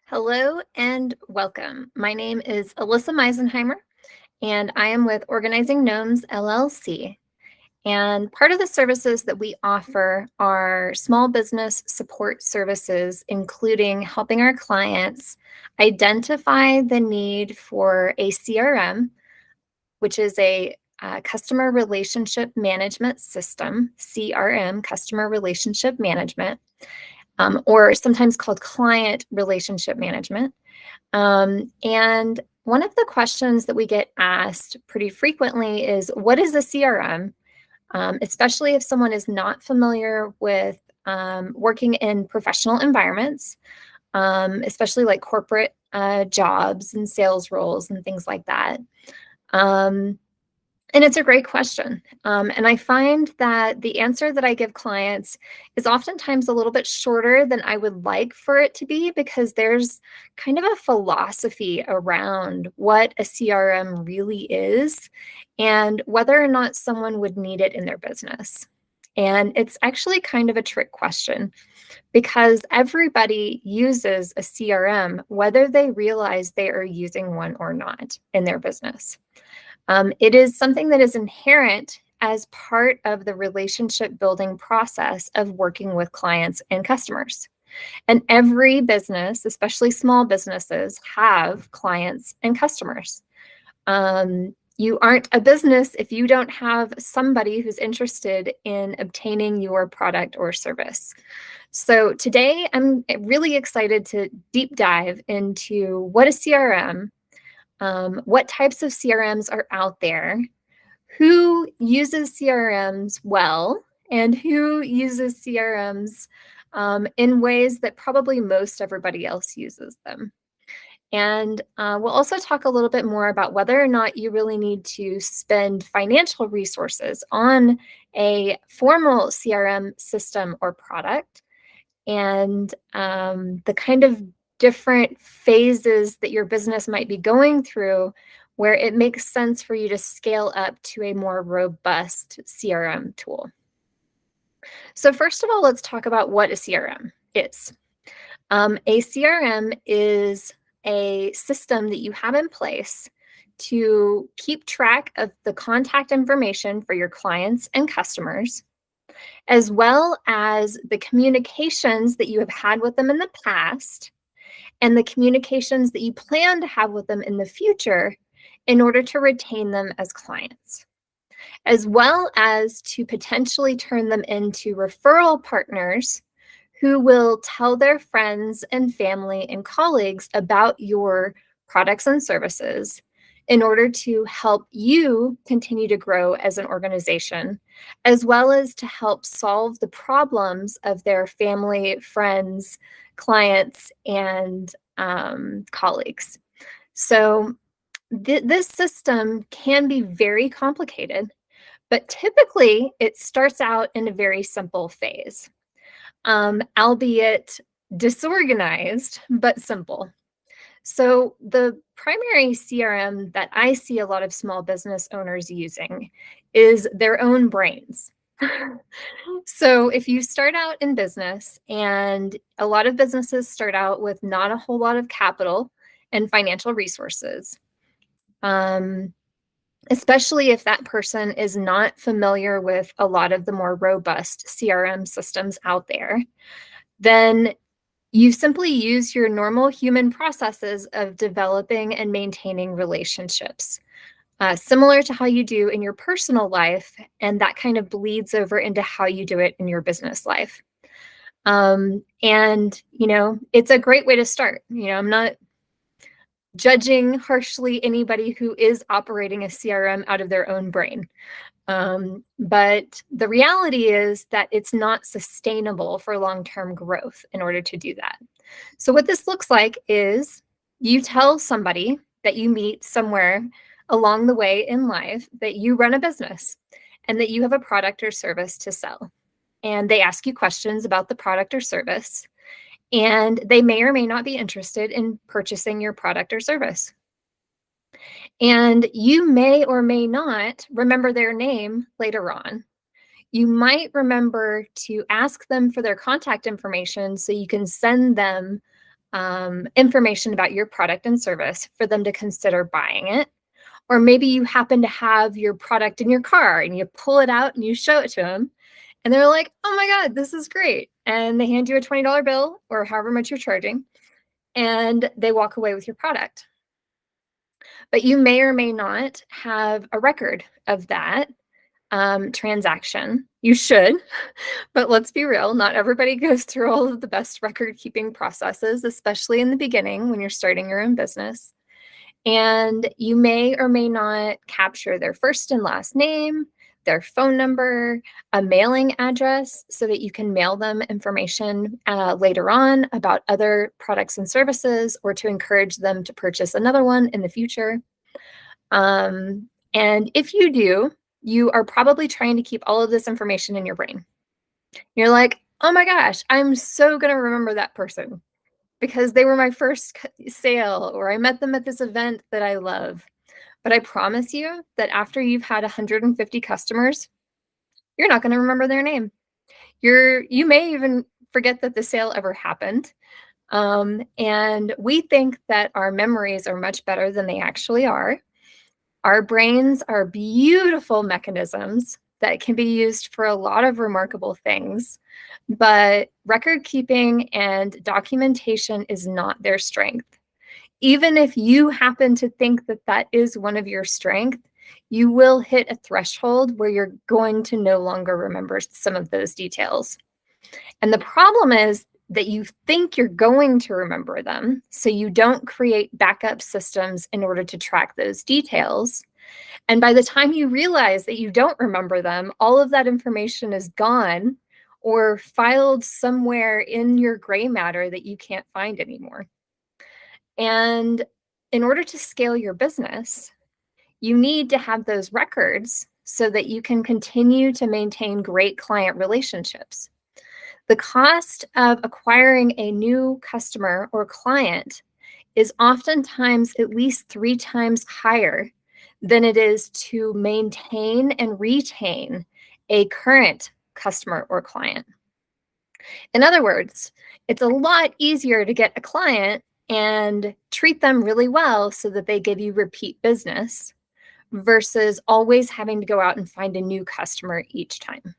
Hello and welcome. My name is Elissa Meisenheimer, and I am with Organizing Gnomes LLC. And part of the services that we offer are small business support services, including helping our clients identify the need for a CRM, which is a customer relationship management system, CRM, customer relationship management, or sometimes called client relationship management. And one of the questions that we get asked pretty frequently is, what is a CRM? Especially if someone is not familiar with working in professional environments, especially like corporate jobs and sales roles and things like that. And it's a great question. And I find that the answer that I give clients is oftentimes a little bit shorter than I would like for it to be, because there's kind of a philosophy around what a CRM really is and whether or not someone would need it in their business. And it's actually kind of a trick question, because everybody uses a CRM, whether they realize they are using one or not in their business. It is something that is inherent as part of the relationship building process of working with clients and customers. And every business, especially small businesses, have clients and customers. You aren't a business if you don't have somebody who's interested in obtaining your product or service. So today I'm really excited to deep dive into what a CRM, what types of CRMs are out there, who uses CRMs well, and who uses CRMs in ways that probably most everybody else uses them. And we'll also talk a little bit more about whether or not you really need to spend financial resources on a formal CRM system or product, and the kind of different phases that your business might be going through where it makes sense for you to scale up to a more robust CRM tool. So first of all, let's talk about what a CRM is. A CRM is a system that you have in place to keep track of the contact information for your clients and customers, as well as the communications that you have had with them in the past and the communications that you plan to have with them in the future in order to retain them as clients, as well as to potentially turn them into referral partners who will tell their friends and family and colleagues about your products and services in order to help you continue to grow as an organization, as well as to help solve the problems of their family, friends, clients, and colleagues. So this system can be very complicated, but typically it starts out in a very simple phase, albeit disorganized, but simple. So the primary CRM that I see a lot of small business owners using is their own brains. So if you start out in business, and a lot of businesses start out with not a whole lot of capital and financial resources, especially if that person is not familiar with a lot of the more robust CRM systems out there, then you simply use your normal human processes of developing and maintaining relationships, similar to how you do in your personal life, and that kind of bleeds over into how you do it in your business life. And, it's a great way to start. I'm not judging harshly anybody who is operating a CRM out of their own brain. But the reality is that it's not sustainable for long-term growth in order to do that. So what this looks like is you tell somebody that you meet somewhere along the way in life that you run a business and that you have a product or service to sell. And they ask you questions about the product or service, and they may or may not be interested in purchasing your product or service. And you may or may not remember their name later on. You might remember to ask them for their contact information so you can send them information about your product and service for them to consider buying it. Or maybe you happen to have your product in your car and you pull it out and you show it to them. And they're like, oh my God, this is great. And they hand you a $20 bill or however much you're charging, and they walk away with your product. But you may or may not have a record of that transaction. You should, but let's be real, not everybody goes through all of the best record keeping processes, especially in the beginning when you're starting your own business. And you may or may not capture their first and last name, their phone number, a mailing address so that you can mail them information later on about other products and services, or to encourage them to purchase another one in the future. And if you do, you are probably trying to keep all of this information in your brain. You're like, oh my gosh, I'm so going to remember that person because they were my first sale, or I met them at this event that I love. But I promise you that after you've had 150 customers, you're not going to remember their name. You may even forget that the sale ever happened. And we think that our memories are much better than they actually are. Our brains are beautiful mechanisms that can be used for a lot of remarkable things, but record keeping and documentation is not their strength. Even if you happen to think that that is one of your strengths, you will hit a threshold where you're going to no longer remember some of those details. And the problem is that you think you're going to remember them, so you don't create backup systems in order to track those details. And by the time you realize that you don't remember them, all of that information is gone or filed somewhere in your gray matter that you can't find anymore. And in order to scale your business, you need to have those records so that you can continue to maintain great client relationships. The cost of acquiring a new customer or client is oftentimes at least 3 times higher than it is to maintain and retain a current customer or client. In other words, it's a lot easier to get a client and treat them really well so that they give you repeat business versus always having to go out and find a new customer each time.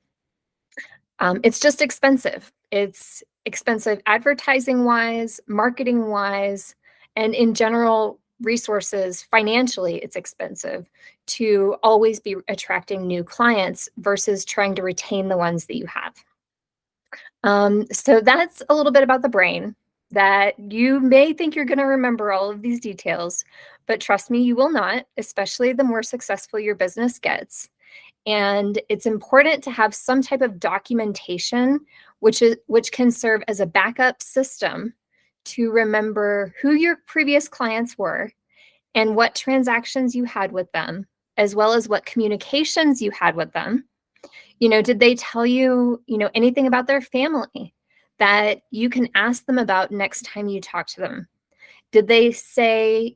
It's just expensive. It's expensive advertising-wise, marketing-wise, and in general resources, financially, it's expensive to always be attracting new clients versus trying to retain the ones that you have. So that's a little bit about the brain, that you may think you're going to remember all of these details, but trust me, you will not, especially the more successful your business gets. And it's important to have some type of documentation, which can serve as a backup system to remember who your previous clients were and what transactions you had with them, as well as what communications you had with them. Did they tell you, anything about their family that you can ask them about next time you talk to them? Did they say,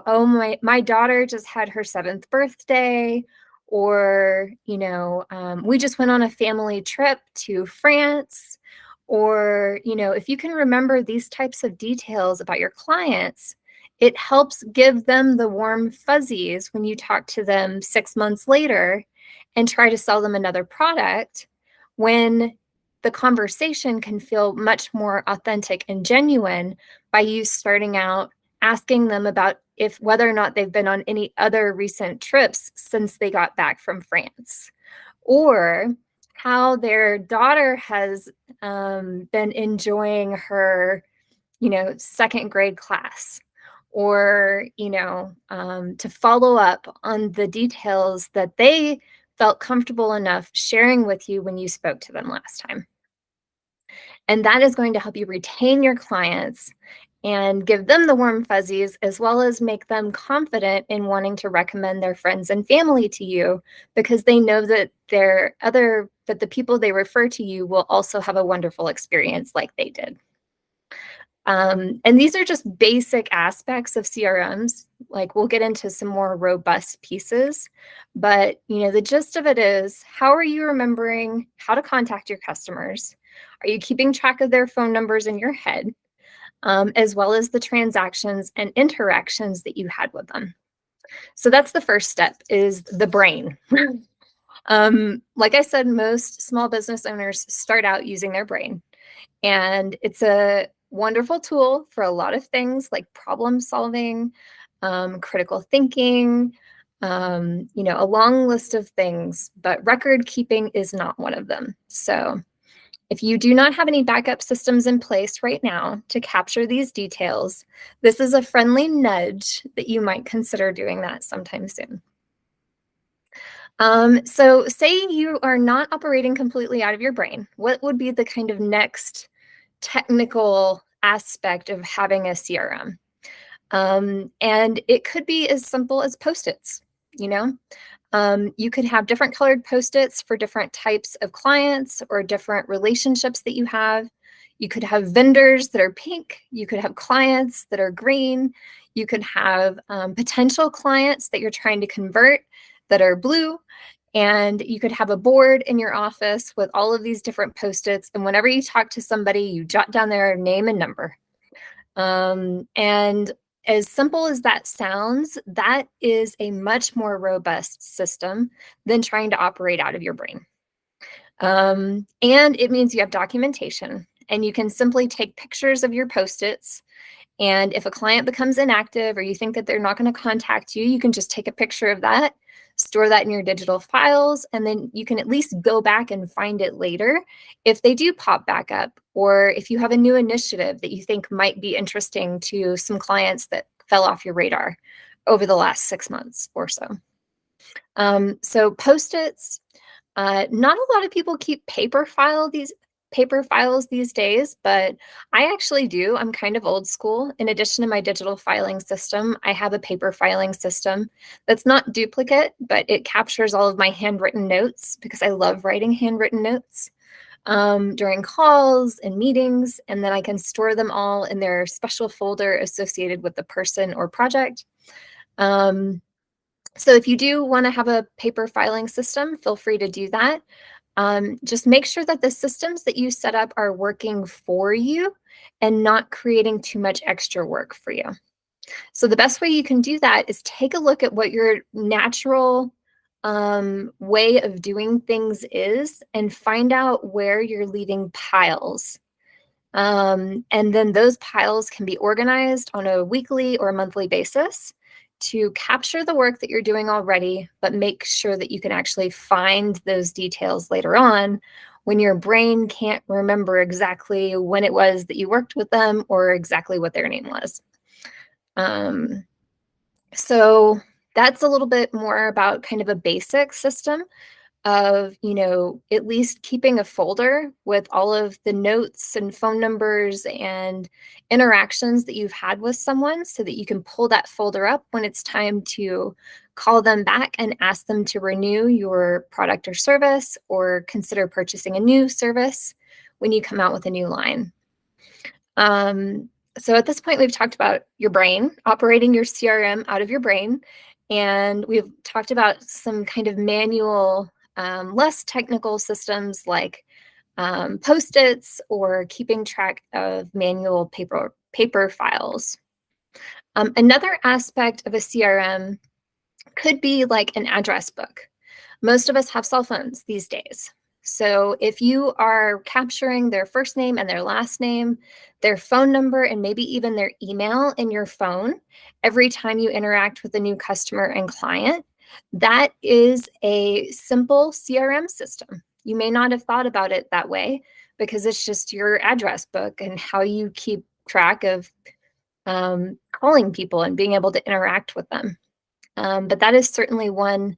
oh, my daughter just had her 7th birthday, or, we just went on a family trip to France, or, if you can remember these types of details about your clients, it helps give them the warm fuzzies when you talk to them 6 months later and try to sell them another product, when the conversation can feel much more authentic and genuine by you starting out asking them about whether or not they've been on any other recent trips since they got back from France, or how their daughter has been enjoying her, 2nd grade class, or, to follow up on the details that they felt comfortable enough sharing with you when you spoke to them last time. And that is going to help you retain your clients and give them the warm fuzzies, as well as make them confident in wanting to recommend their friends and family to you, because they know that that the people they refer to you will also have a wonderful experience like they did. And these are just basic aspects of CRMs. Like, we'll get into some more robust pieces, but the gist of it is, how are you remembering how to contact your customers? Are you keeping track of their phone numbers in your head? as well as the transactions and interactions that you had with them. So that's the first step, is the brain. Like I said, most small business owners start out using their brain, and it's a wonderful tool for a lot of things like problem solving, critical thinking, a long list of things, but record keeping is not one of them. So if you do not have any backup systems in place right now to capture these details, this is a friendly nudge that you might consider doing that sometime soon. So say you are not operating completely out of your brain, what would be the kind of next technical aspect of having a CRM? And it could be as simple as Post-its, you know? You could have different colored Post-its for different types of clients or different relationships that you have. You could have vendors that are pink. You could have clients that are green. You could have potential clients that you're trying to convert that are blue. And you could have a board in your office with all of these different Post-its. And whenever you talk to somebody, you jot down their name and number. And as simple as that sounds, that is a much more robust system than trying to operate out of your brain. And it means you have documentation, and you can simply take pictures of your Post-its. And if a client becomes inactive or you think that they're not going to contact you, you can just take a picture of that, store that in your digital files, and then you can at least go back and find it later if they do pop back up, or if you have a new initiative that you think might be interesting to some clients that fell off your radar over the last 6 months or so. So Post-its, not a lot of people keep paper files these days, but I actually do. I'm kind of old school. In addition to my digital filing system, I have a paper filing system that's not duplicate, but it captures all of my handwritten notes because I love writing handwritten notes during calls and meetings, and then I can store them all in their special folder associated with the person or project. So if you do want to have a paper filing system, feel free to do that. Just make sure that the systems that you set up are working for you and not creating too much extra work for you. So the best way you can do that is take a look at what your natural way of doing things is and find out where you're leaving piles. And then those piles can be organized on a weekly or monthly basis to capture the work that you're doing already, but make sure that you can actually find those details later on when your brain can't remember exactly when it was that you worked with them or exactly what their name was. So that's a little bit more about kind of a basic system of, at least keeping a folder with all of the notes and phone numbers and interactions that you've had with someone so that you can pull that folder up when it's time to call them back and ask them to renew your product or service or consider purchasing a new service when you come out with a new line. So at this point, we've talked about your brain, operating your CRM out of your brain, and we've talked about some kind of manual, less technical systems like Post-its or keeping track of manual paper files. Another aspect of a CRM could be like an address book. Most of us have cell phones these days. So if you are capturing their first name and their last name, their phone number, and maybe even their email in your phone every time you interact with a new customer and client, that is a simple CRM system. You may not have thought about it that way because it's just your address book and how you keep track of calling people and being able to interact with them. But that is certainly one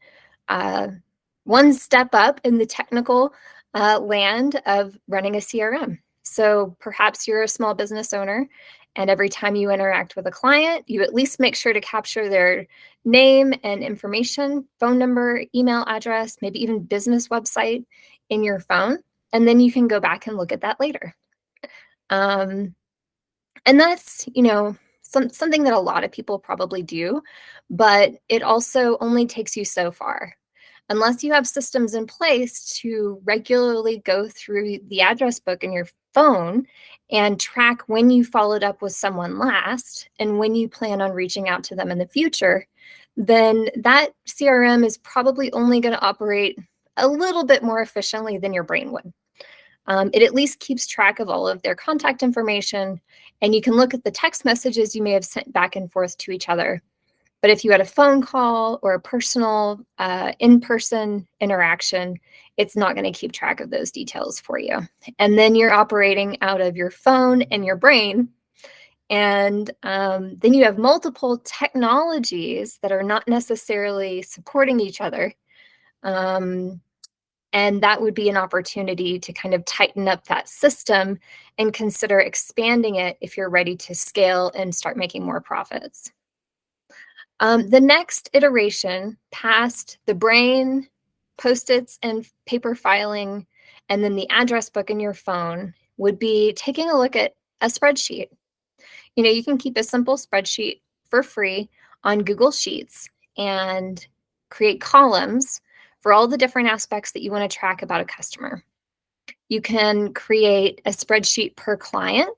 step up in the technical land of running a CRM. So perhaps you're a small business owner, and every time you interact with a client, you at least make sure to capture their name and information, phone number, email address, maybe even business website in your phone, and then you can go back and look at that later. And that's, something that a lot of people probably do, but it also only takes you so far. Unless you have systems in place to regularly go through the address book in your phone and track when you followed up with someone last and when you plan on reaching out to them in the future, then that CRM is probably only going to operate a little bit more efficiently than your brain would. It at least keeps track of all of their contact information, and you can look at the text messages you may have sent back and forth to each other. But if you had a phone call or a personal in-person interaction, it's not going to keep track of those details for you. And then you're operating out of your phone and your brain. And then you have multiple technologies that are not necessarily supporting each other. And that would be an opportunity to kind of tighten up that system and consider expanding it if you're ready to scale and start making more profits. The next iteration past the brain, Post-its and paper filing, and then the address book in your phone would be taking a look at a spreadsheet. You can keep a simple spreadsheet for free on Google Sheets and create columns for all the different aspects that you want to track about a customer. You can create a spreadsheet per client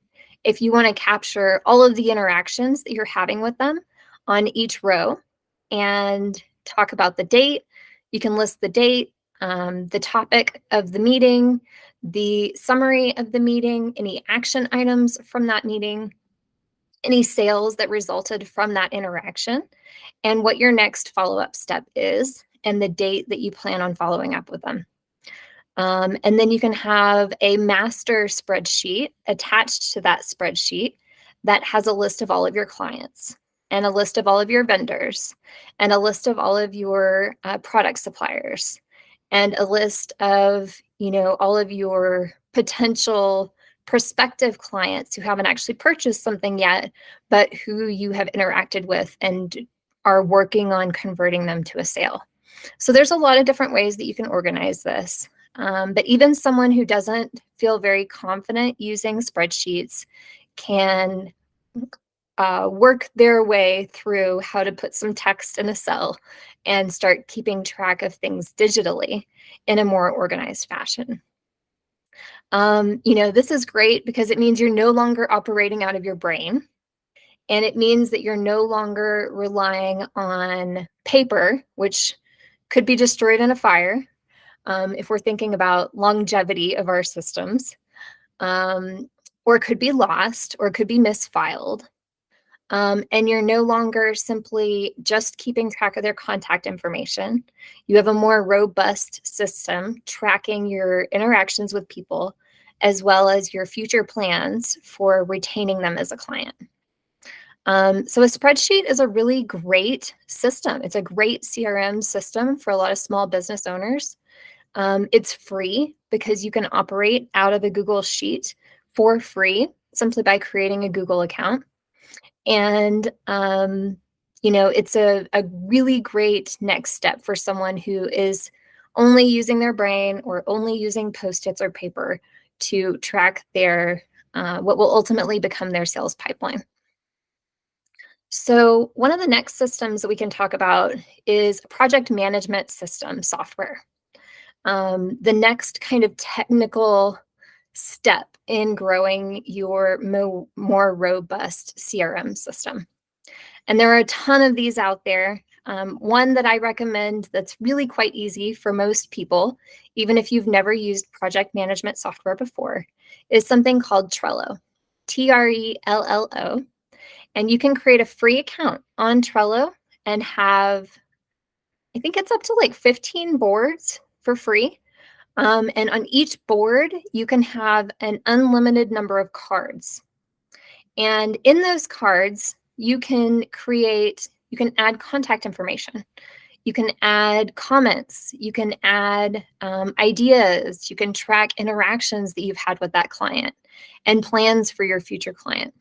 if you want to capture all of the interactions that you're having with them on each row and talk about the date. You can list the date, the topic of the meeting, the summary of the meeting, any action items from that meeting, any sales that resulted from that interaction, and what your next follow-up step is, and the date that you plan on following up with them. And then you can have a master spreadsheet attached to that spreadsheet that has a list of all of your clients and a list of all of your vendors and a list of all of your product suppliers and a list of, all of your potential prospective clients who haven't actually purchased something yet, but who you have interacted with and are working on converting them to a sale. So there's a lot of different ways that you can organize this. But even someone who doesn't feel very confident using spreadsheets can work their way through how to put some text in a cell and start keeping track of things digitally in a more organized fashion. This is great because it means you're no longer operating out of your brain. And it means that you're no longer relying on paper, which could be destroyed in a fire, if we're thinking about longevity of our systems, or it could be lost, or it could be misfiled. And you're no longer simply just keeping track of their contact information. You have a more robust system tracking your interactions with people, as well as your future plans for retaining them as a client. So a spreadsheet is a really great system. It's a great CRM system for a lot of small business owners. It's free because you can operate out of a Google Sheet for free simply by creating a Google account. And, it's a really great next step for someone who is only using their brain or only using Post-its or paper to track their what will ultimately become their sales pipeline. So one of the next systems that we can talk about is project management system software. The next kind of technical step in growing your more robust CRM system. And there are a ton of these out there. One that I recommend that's really quite easy for most people, even if you've never used project management software before, is something called Trello, Trello. And you can create a free account on Trello and have, I think it's up to like 15 boards for free. And on each board, you can have an unlimited number of cards. And in those cards, you can add contact information. You can add comments. You can add ideas. You can track interactions that you've had with that client and plans for your future client.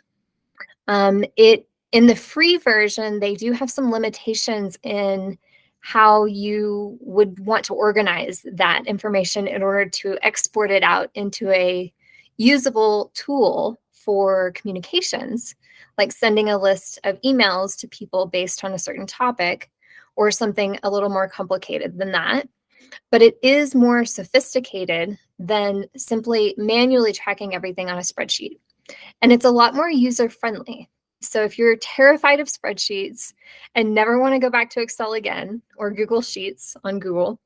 In the free version, they do have some limitations in how you would want to organize that information in order to export it out into a usable tool for communications, like sending a list of emails to people based on a certain topic or something a little more complicated than that. but it is more sophisticated than simply manually tracking everything on a spreadsheet. And it's a lot more user-friendly. So if you're terrified of spreadsheets and never want to go back to Excel again or Google Sheets on Google,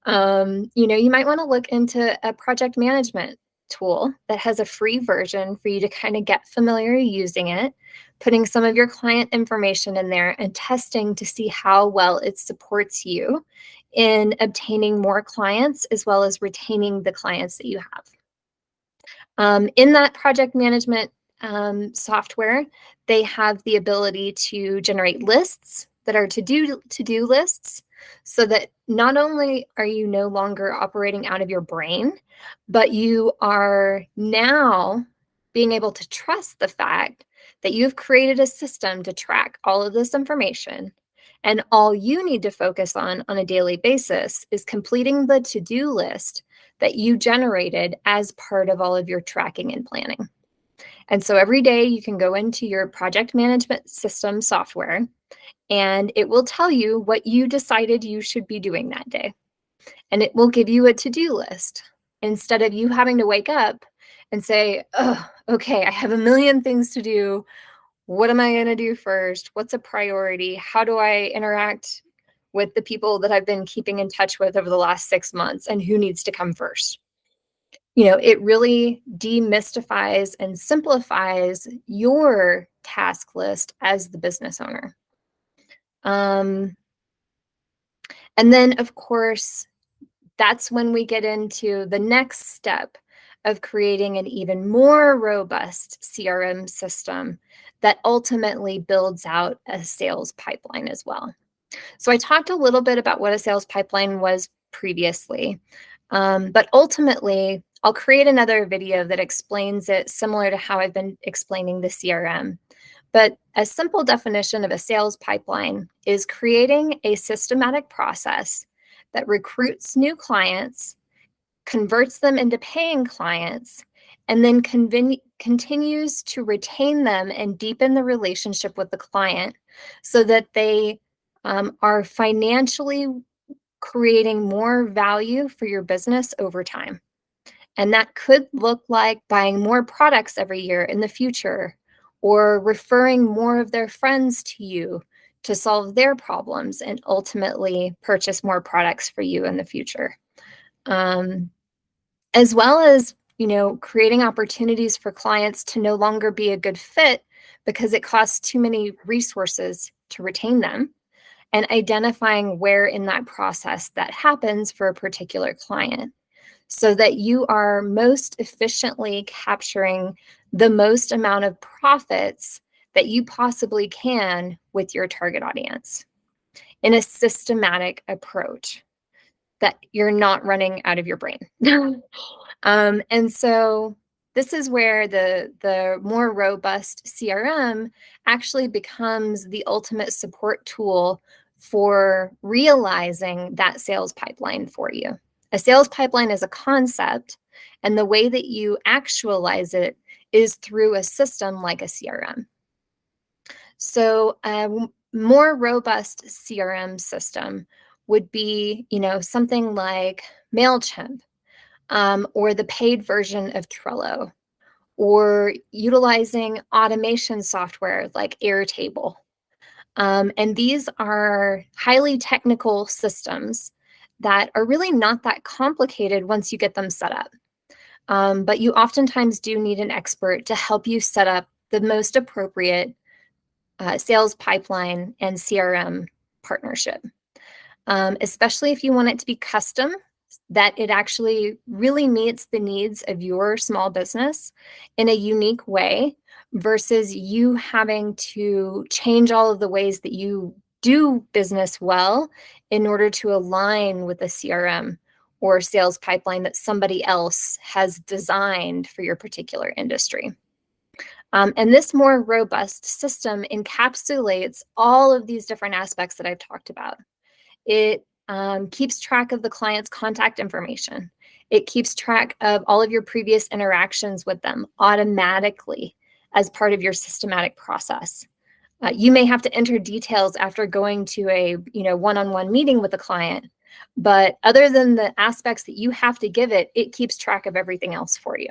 you might want to look into a project management tool that has a free version for you to kind of get familiar using it, putting some of your client information in there and testing to see how well it supports you in obtaining more clients as well as retaining the clients that you have. In that project management software, they have the ability to generate lists that are to-do lists, so that not only are you no longer operating out of your brain, but you are now being able to trust the fact that you've created a system to track all of this information. And all you need to focus on a daily basis is completing the to-do list that you generated as part of all of your tracking and planning. And so every day you can go into your project management system software and it will tell you what you decided you should be doing that day. And it will give you a to-do list instead of you having to wake up and say, oh, okay, I have a million things to do. What am I going to do first? What's a priority? How do I interact with the people that I've been keeping in touch with over the last 6 months, and who needs to come first? It really demystifies and simplifies your task list as the business owner. And then, of course, that's when we get into the next step of creating an even more robust CRM system that ultimately builds out a sales pipeline as well. So I talked a little bit about what a sales pipeline was previously, but ultimately, I'll create another video that explains it similar to how I've been explaining the CRM. But a simple definition of a sales pipeline is creating a systematic process that recruits new clients, converts them into paying clients, and then continues to retain them and deepen the relationship with the client so that they are financially creating more value for your business over time. And that could look like buying more products every year in the future, or referring more of their friends to you to solve their problems and ultimately purchase more products for you in the future. As well as, creating opportunities for clients to no longer be a good fit because it costs too many resources to retain them, and identifying where in that process that happens for a particular client, so that you are most efficiently capturing the most amount of profits that you possibly can with your target audience in a systematic approach that you're not running out of your brain. And so this is where the more robust CRM actually becomes the ultimate support tool for realizing that sales pipeline for you. A sales pipeline is a concept, and the way that you actualize it is through a system like a CRM. So a more robust CRM system would be, something like MailChimp, or the paid version of Trello, or utilizing automation software like Airtable. And these are highly technical systems that are really not that complicated once you get them set up. But you oftentimes do need an expert to help you set up the most appropriate sales pipeline and CRM partnership, especially if you want it to be custom, that it actually really meets the needs of your small business in a unique way, versus you having to change all of the ways that you do business well in order to align with a CRM or sales pipeline that somebody else has designed for your particular industry. And this more robust system encapsulates all of these different aspects that I've talked about. It keeps track of the client's contact information. It keeps track of all of your previous interactions with them automatically as part of your systematic process. You may have to enter details after going to a one-on-one meeting with a client, But other than the aspects that you have to give it, it keeps track of everything else for you.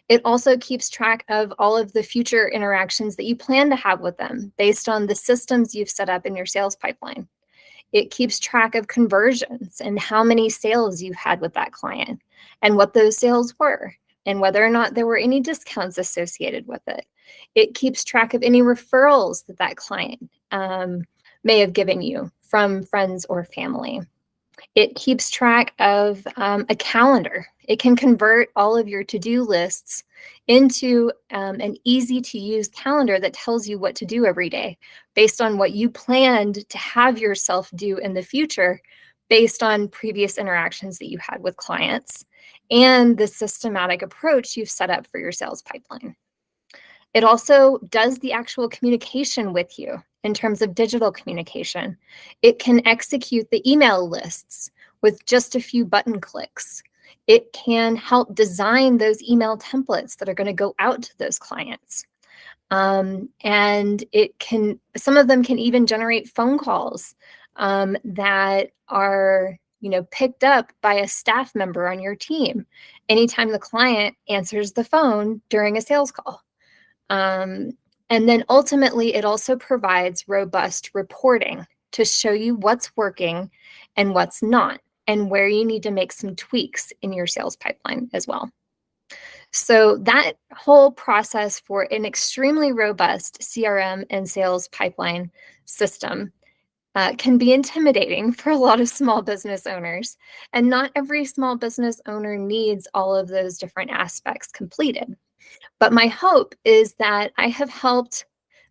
It also keeps track of all of the future interactions that you plan to have with them based on the systems you've set up in your sales pipeline. It keeps track of conversions and how many sales you've had with that client and what those sales were and whether or not there were any discounts associated with it. It keeps track of any referrals that that client may have given you from friends or family. It keeps track of a calendar. It can convert all of your to-do lists into an easy-to-use calendar that tells you what to do every day based on what you planned to have yourself do in the future based on previous interactions that you had with clients and the systematic approach you've set up for your sales pipeline. It also does the actual communication with you in terms of digital communication. It can execute the email lists with just a few button clicks. It can help design those email templates that are going to go out to those clients. And some of them can even generate phone calls that are picked up by a staff member on your team anytime the client answers the phone during a sales call. And then ultimately, it also provides robust reporting to show you what's working and what's not, and where you need to make some tweaks in your sales pipeline as well. So that whole process for an extremely robust CRM and sales pipeline system can be intimidating for a lot of small business owners. And not every small business owner needs all of those different aspects completed. But my hope is that I have helped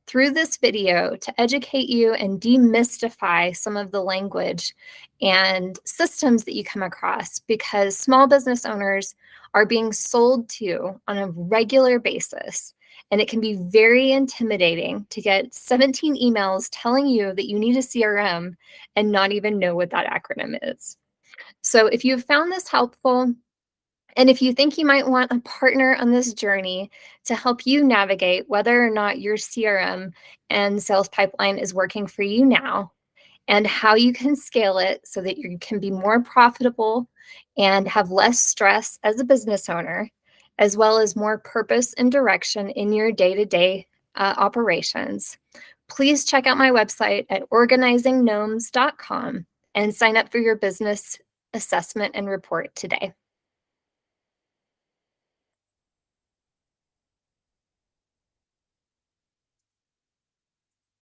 through this video to educate you and demystify some of the language and systems that you come across, because small business owners are being sold to on a regular basis. And it can be very intimidating to get 17 emails telling you that you need a CRM and not even know what that acronym is. So if you've found this helpful, and if you think you might want a partner on this journey to help you navigate whether or not your CRM and sales pipeline is working for you now, and how you can scale it so that you can be more profitable and have less stress as a business owner, as well as more purpose and direction in your day-to-day operations, please check out my website at organizing gnomes.com and sign up for your business assessment and report today.